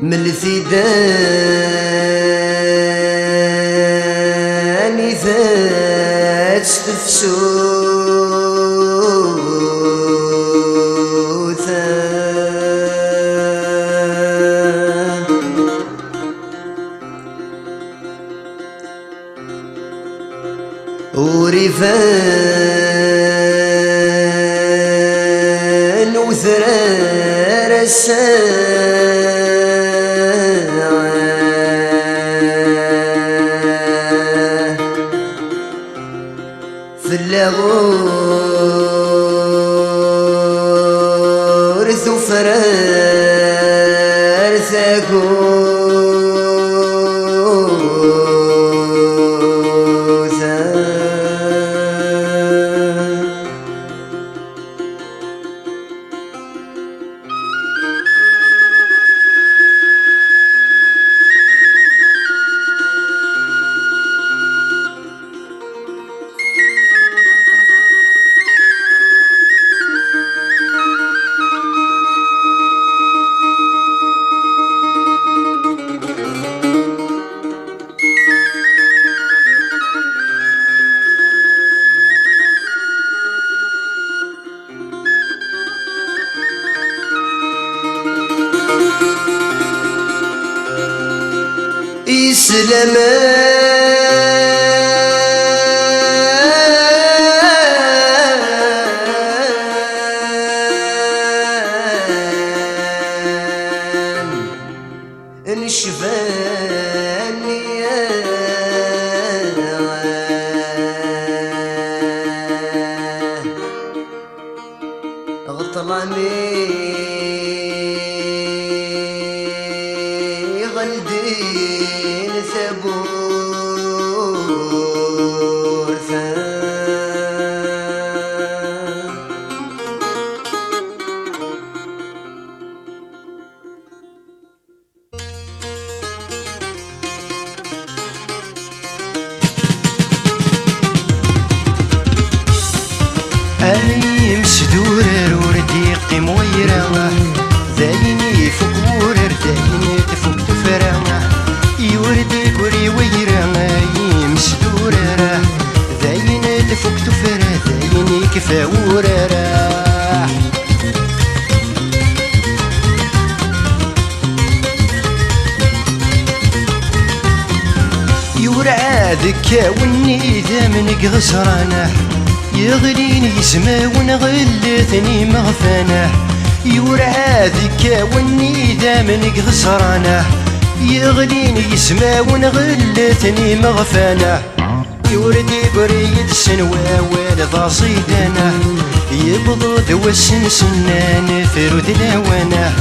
من الثيداني ذات تفسوثا وريفان وثرار في اللاغور ثفرار ثاقوثا إسلامان نشفاني غطلاني غلدين ثبوثا أي مسدورر وردي قيم ويرا ذايني فوق ورر ذايني تفوق تفرا يوردي كوري ويرا أي مسدورر ذايني تفوق تفرا ذايني كفا وررا يورع ذكا وني ذا من قصرانه يغليني يسماون غلثني مغفانه يورع ذكا وني ذا من قصرانه يغليني يسماون غلثني مغفانه يوردي بريد السنواوال ذا صيدانه يبضو ذو السنسنان فرود الهوانه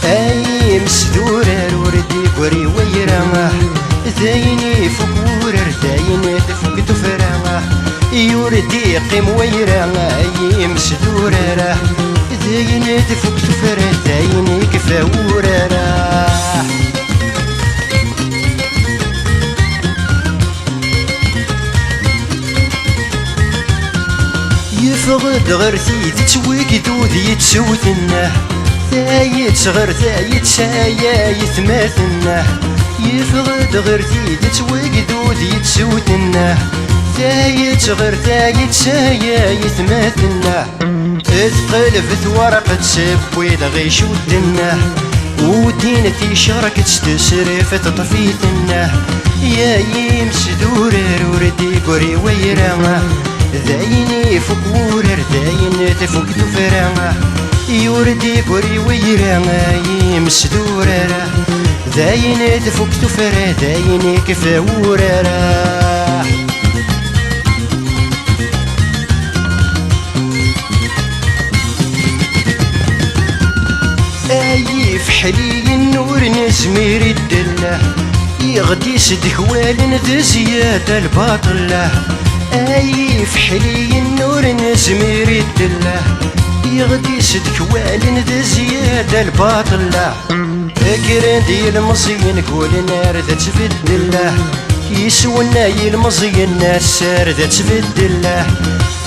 أي مسدورر وردي بري ويرامه ذايني فوق ورر ذايني تفوق تفرامه يوردي قيم ويرا أي مسدورر ذايني تفوق تفرا ذايني كفا وررا يفغد غرتي تتوكد وذي تسوثنه ثايت صغر ثايت سايا يثماثنه يفغد غرتي تتوكد وذي تسوثنه ثايت صغر ثايت سايا يثماثنه تثقل في ورقة سبوي غيش ودنه ودين في شركة تسرف تطفيثنه يا يمس دورر وردي قري ويرامه ذايني فوق ورر ذاين تفوق تفرامه يوردي قري ويرامه يمس دورر ذاين تفوق تفرا ذاين كفا وررا أي فحلي النور نزمير الدله يغدي سدكوال ذا زيادة الباطله أي فحلي النور نزمير الدله يغدي سدكوال ذا زيادة الباطله فكر ديال المصين كل نار ذا تبدله يسونا يلمزي الناس ساردة تبدله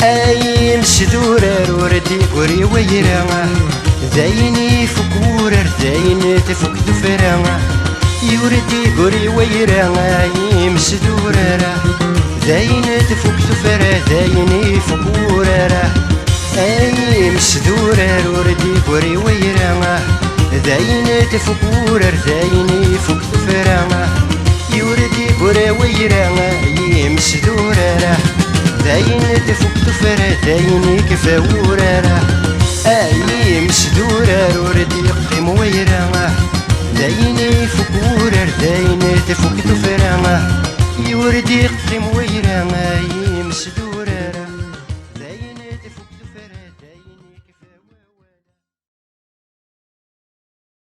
اي مسدور روردي قري ويرا ذايني فكور ذاين تفك دفرا يوردي قري ويرا اي مسدور ذاين تفك دفرا ذايني فكور اي مسدور روردي قري ويرا ذاين تفكور ذايني فك دفرا يوردي قري ويرا اي مسدور ذاين تفك دفرا ذايني كفاورا اي مسدورة روردي قيم ويرا ذايني فكورة ذاين تفك دفرا يوردي قيم ويرا اي مسدورة